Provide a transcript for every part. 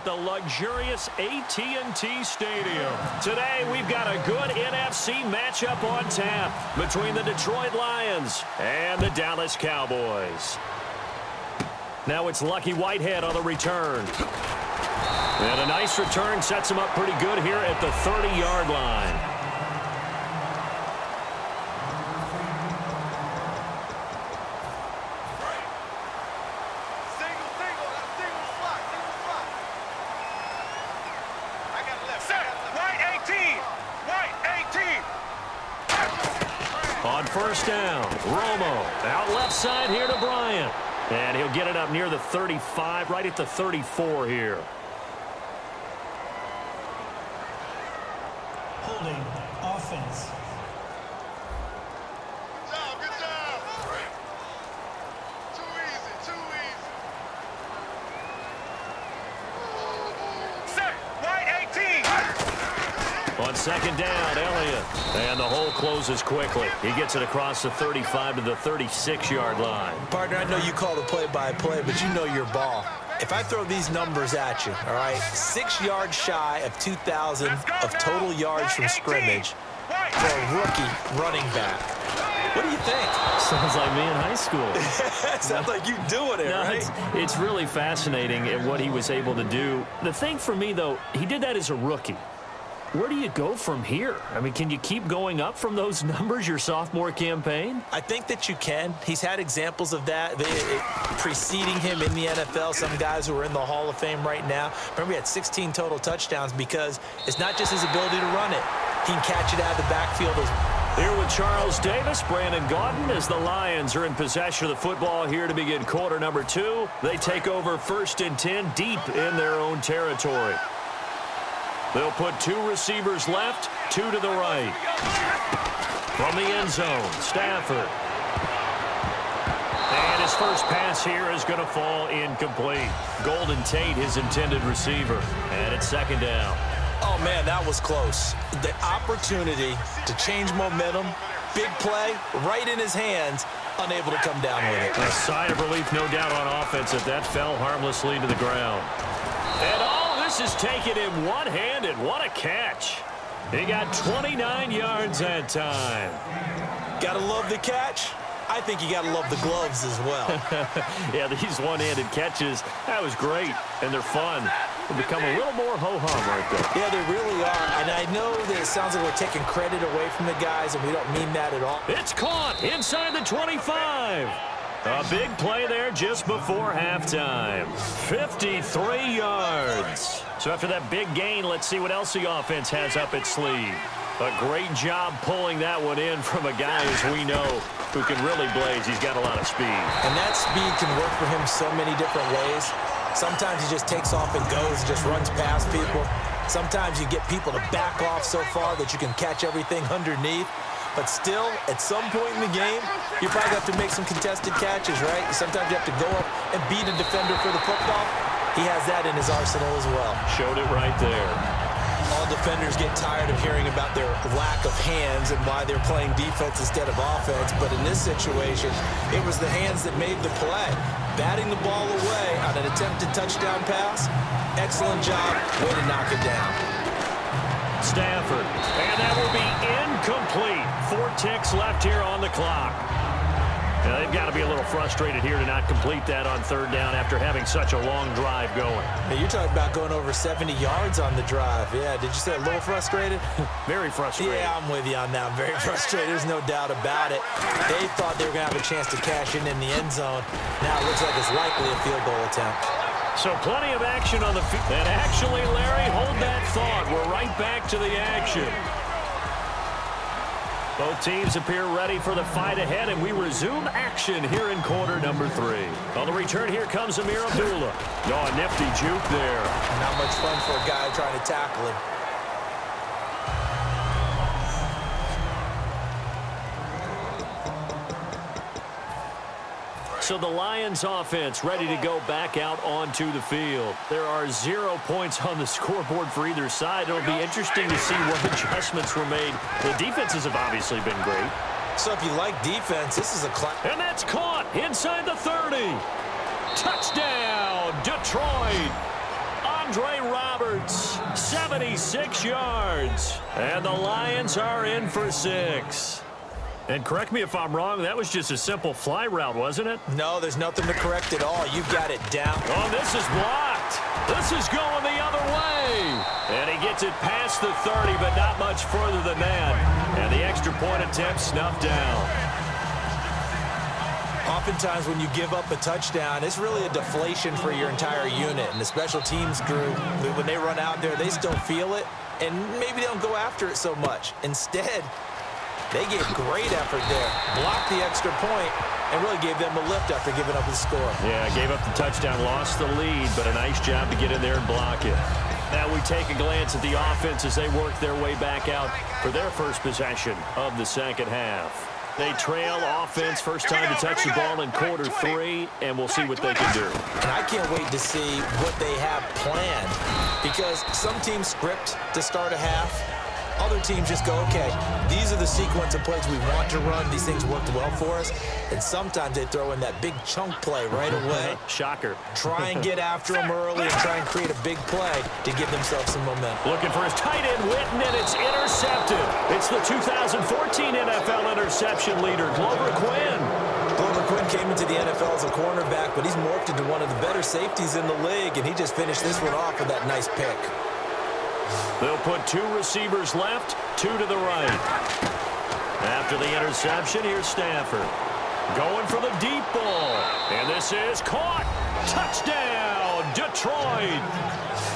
the luxurious AT&T Stadium. Today, we've got a good NFC matchup on tap between the Detroit Lions and the Dallas Cowboys. Now it's Lucky Whitehead on the return. And a nice return sets him up pretty good here at the 30-yard line. On first down, Romo out left side here to Bryant. And he'll get it up near the 35, right at the 34 here. Holding offense. Good job. Too easy, too easy. Set, right 18. On second down, Elliott. And the hole closes quickly. He gets it across the 35 to the 36-yard line. Partner, I know you call the play-by-play, but you know your ball. If I throw these numbers at you, all right, 6 yards shy of 2,000 of total yards from scrimmage for a rookie running back. What do you think? Sounds like me in high school. Sounds like you doing it, no, right? It's really fascinating at what he was able to do. The thing for me, though, he did that as a rookie. Where do you go from here? I mean, can you keep going up from those numbers your sophomore campaign? I think that you can. He's had examples of that preceding him in the NFL. Some guys who are in the Hall of Fame right now. Remember, he had 16 total touchdowns because it's not just his ability to run it. He can catch it out of the backfield as well. Here with Charles Davis, Brandon Gaudin, as the Lions are in possession of the football here to begin quarter number 2. They take over 1st and 10 deep in their own territory. They'll put 2 receivers left, 2 to the right. From the end zone, Stafford. And his first pass here is going to fall incomplete. Golden Tate, his intended receiver. And it's second down. Oh, man, that was close. The opportunity to change momentum, big play, right in his hands, unable to come down with it. A sigh of relief, no doubt, on offense if that fell harmlessly to the ground. And this is taken in one-handed. What a catch. He got 29 yards that time. Gotta love the catch. I think you gotta love the gloves as well. Yeah, these one-handed catches, that was great, and they're fun. They become a little more ho-hum right there. Yeah, they really are. And I know that it sounds like we're taking credit away from the guys, and we don't mean that at all. It's caught inside the 25. A big play there just before halftime. 53 yards. So after that big gain, let's see what else the offense has up its sleeve. A great job pulling that one in from a guy, as we know, who can really blaze. He's got a lot of speed. And that speed can work for him so many different ways. Sometimes he just takes off and goes, just runs past people. Sometimes you get people to back off so far that you can catch everything underneath. But still, at some point in the game, you probably have to make some contested catches, right? Sometimes you have to go up and beat a defender for the football. He has that in his arsenal as well. Showed it right there. All defenders get tired of hearing about their lack of hands and why they're playing defense instead of offense. But in this situation, it was the hands that made the play. Batting the ball away on an attempted touchdown pass. Excellent job. Way to knock it down. Stafford. And that will be incomplete. 4 ticks left here on the clock. Now, they've got to be a little frustrated here to not complete that on 3rd down after having such a long drive going. Hey, you're talking about going over 70 yards on the drive. Yeah, did you say a little frustrated? Very frustrated. Yeah, I'm with you on that. Very frustrated. There's no doubt about it. They thought they were going to have a chance to cash in the end zone. Now it looks like it's likely a field goal attempt. So plenty of action on the field. And actually, Larry, hold that thought. We're right back to the action. Both teams appear ready for the fight ahead, and we resume action here in quarter number 3. On the return, here comes Amir Abdullah. Oh, a nifty juke there. Not much fun for a guy trying to tackle him. So the Lions offense ready to go back out onto the field. There are 0 points on the scoreboard for either side. It'll be interesting to see what adjustments were made. The defenses have obviously been great. So if you like defense, this is a class. And that's caught inside the 30. Touchdown, Detroit. A Andre Roberts, 76 yards. And the Lions are in for 6. And correct me if I'm wrong, that was just a simple fly route, wasn't it? No, there's nothing to correct at all. You've got it down. Oh, this is blocked. This is going the other way. And he gets it past the 30, but not much further than that. And the extra point attempt snuffed down. Oftentimes when you give up a touchdown, it's really a deflation for your entire unit. And the special teams group, when they run out there, they still feel it. And maybe they don't go after it so much. Instead, they gave great effort there, blocked the extra point, and really gave them a lift after giving up the score. Yeah, gave up the touchdown, lost the lead, but a nice job to get in there and block it. Now we take a glance at the offense as they work their way back out for their first possession of the second half. They trail offense, first time to touch the ball in quarter 3, and we'll see what they can do. And I can't wait to see what they have planned, because some teams script to start a half. Other teams just go, okay, these are the sequence of plays we want to run. These things worked well for us. And sometimes they throw in that big chunk play right away. Shocker. Try and get after them early and try and create a big play to give themselves some momentum. Looking for his tight end, Witten, and it's intercepted. It's the 2014 NFL interception leader, Glover Quinn. Glover Quinn came into the NFL as a cornerback, but he's morphed into one of the better safeties in the league, and he just finished this one off with that nice pick. They'll put 2 receivers left, 2 to the right. After the interception, here's Stafford. Going for the deep ball. And this is caught. Touchdown, Detroit.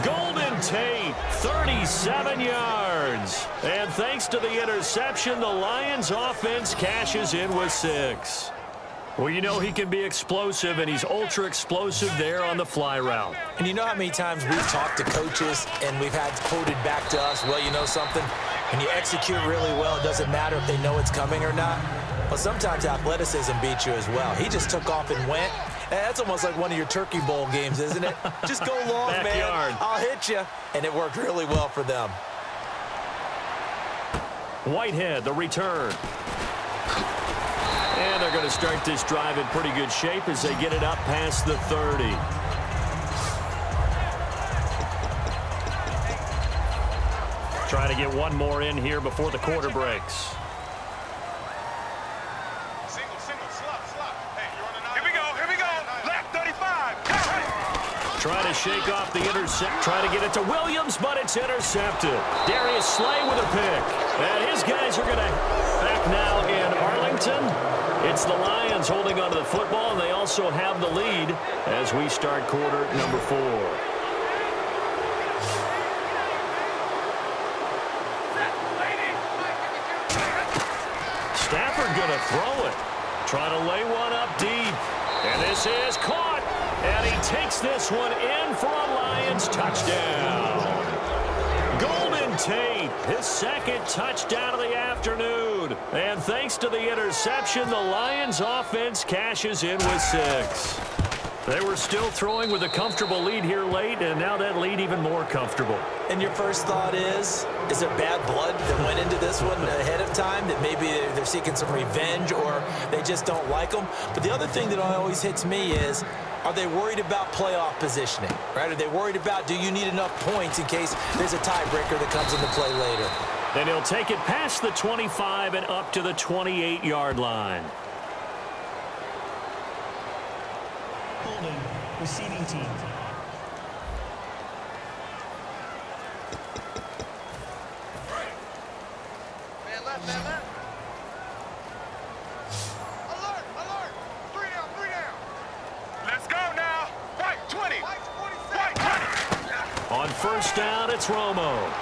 Golden Tate, 37 yards. And thanks to the interception, the Lions offense cashes in with 6. Well, you know he can be explosive, and he's ultra-explosive there on the fly route. And you know how many times we've talked to coaches and we've had quoted back to us, well, you know something? When you execute really well, it doesn't matter if they know it's coming or not. But sometimes athleticism beats you as well. He just took off and went. And that's almost like one of your Turkey Bowl games, isn't it? Just go long, Backyard. man. I'll hit you. And it worked really well for them. Whitehead, the return. And they're going to start this drive in pretty good shape as they get it up past the 30. Trying to get one more in here before the quarter breaks. Trying to shake off the intercept. Trying to get it to Williams, but it's intercepted. Darius Slay with a pick. And his guys are going to back now in Arlington. It's the Lions holding onto the football, and they also have the lead as we start quarter number 4. Stafford going to throw it. Trying to lay one up deep. And this is caught. And he takes this one in for a Lions touchdown. Golden Tate, his second touchdown of the afternoon. And thanks to the interception, the Lions offense cashes in with 6. They were still throwing with a comfortable lead here late, and now that lead even more comfortable. And your first thought is there bad blood that went into this one ahead of time, that maybe they're seeking some revenge or they just don't like them? But the other thing that always hits me is, are they worried about playoff positioning, right? Are they worried about, do you need enough points in case there's a tiebreaker that comes into play later? Then he'll take it past the 25 and up to the 28-yard line. Holding, receiving team. Man left, man left. Alert, alert. 3 down, 3 down. Let's go now. White 20. White's 47. White 20. On first down, it's Romo.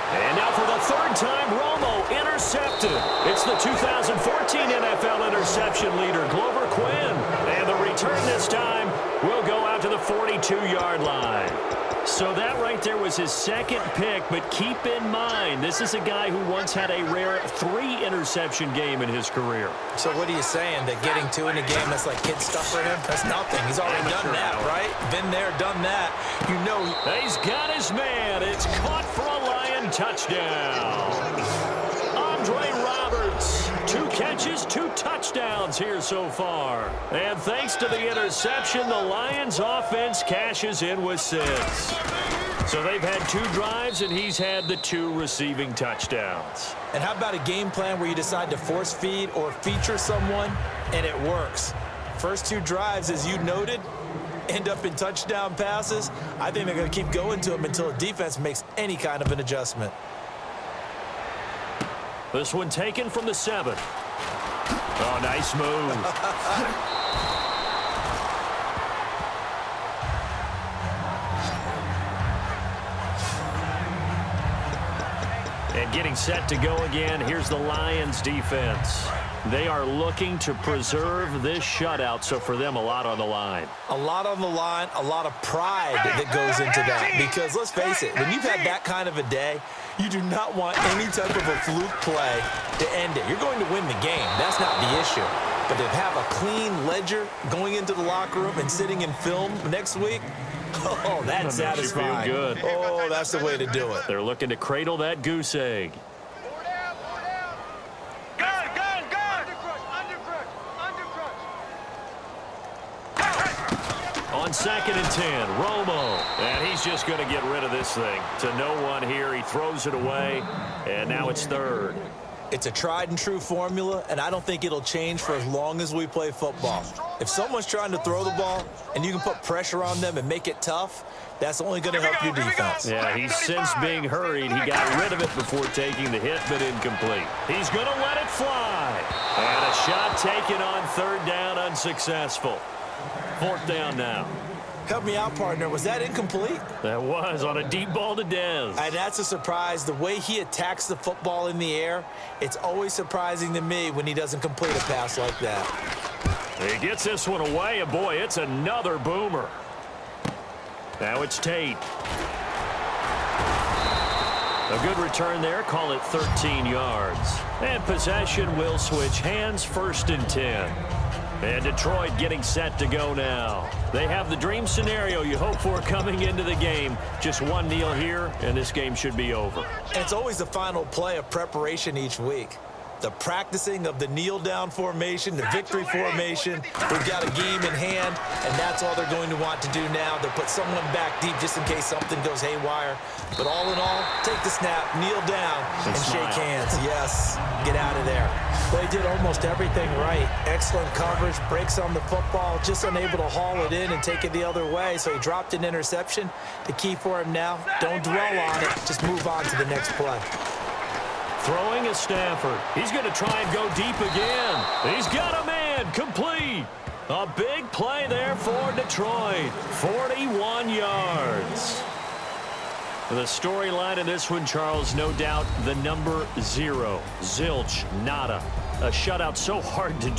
And now for the 3rd time, Romo intercepted. It's the 2014 NFL interception leader, Glover Quinn. And the return this time will go out to the 42-yard line. So that right there was his 2nd pick, but keep in mind, this is a guy who once had a rare 3-interception game in his career. So what are you saying, that getting 2 in a game, that's like kid stuff for him? That's nothing. He's already done that, right? Been there, done that. You know. He's got his man. It's caught for a Lion touchdown. Andre Roberts, 2 catches. reaches 2 touchdowns here so far. And thanks to the interception, the Lions offense cashes in with 6. So they've had 2 drives, and he's had the 2 receiving touchdowns. And how about a game plan where you decide to force feed or feature someone, and it works? First 2 drives, as you noted, end up in touchdown passes. I think they're going to keep going to them until the defense makes any kind of an adjustment. This one taken from the 7. Oh, nice move. And getting set to go again, here's the Lions defense. They are looking to preserve this shutout, so for them, a lot on the line. A lot on the line, a lot of pride that goes into that. Because let's face it, when you've had that kind of a day, you do not want any type of a fluke play to end it. You're going to win the game. That's not the issue. But to have a clean ledger going into the locker room and sitting in film next week, oh, that's satisfying. Feel good. Oh, that's the way to do it. They're looking to cradle that goose egg. 4 down, 4 down. Gun! Under crush, under crush. On 2nd and 10, Romo. And he's just going to get rid of this thing. To no one here. He throws it away. And now it's 3rd. It's a tried and true formula, and I don't think it'll change for as long as we play football. If someone's trying to throw the ball and you can put pressure on them and make it tough, that's only going to help your defense. Yeah, he's since being hurried. He got rid of it before taking the hit, but incomplete. He's going to let it fly. And a shot taken on 3rd down, unsuccessful. 4th down now. Help me out, partner. Was that incomplete? That was on a deep ball to Dez. And that's a surprise. The way he attacks the football in the air, it's always surprising to me when he doesn't complete a pass like that. He gets this one away, and boy, it's another boomer. Now it's Tate. A good return there. Call it 13 yards. And possession will switch hands. 1st and 10. And Detroit getting set to go now. They have the dream scenario you hope for coming into the game. Just one kneel here, and this game should be over. And it's always the final play of preparation each week. The practicing of the kneel-down formation, the victory formation. We've got a game in hand, and that's all they're going to want to do now. They'll put someone back deep just in case something goes haywire. But all in all, take the snap, kneel down, and shake hands. Yes, get out of there. They did almost everything right. Excellent coverage, breaks on the football, just unable to haul it in and take it the other way. So he dropped an interception. The key for him now, don't dwell on it. Just move on to the next play. Throwing is Stafford. He's going to try and go deep again. He's got a man. Complete. A big play there for Detroit. 41 yards. The storyline in this one, Charles, no doubt the number 0. Zilch, nada. A shutout so hard to do.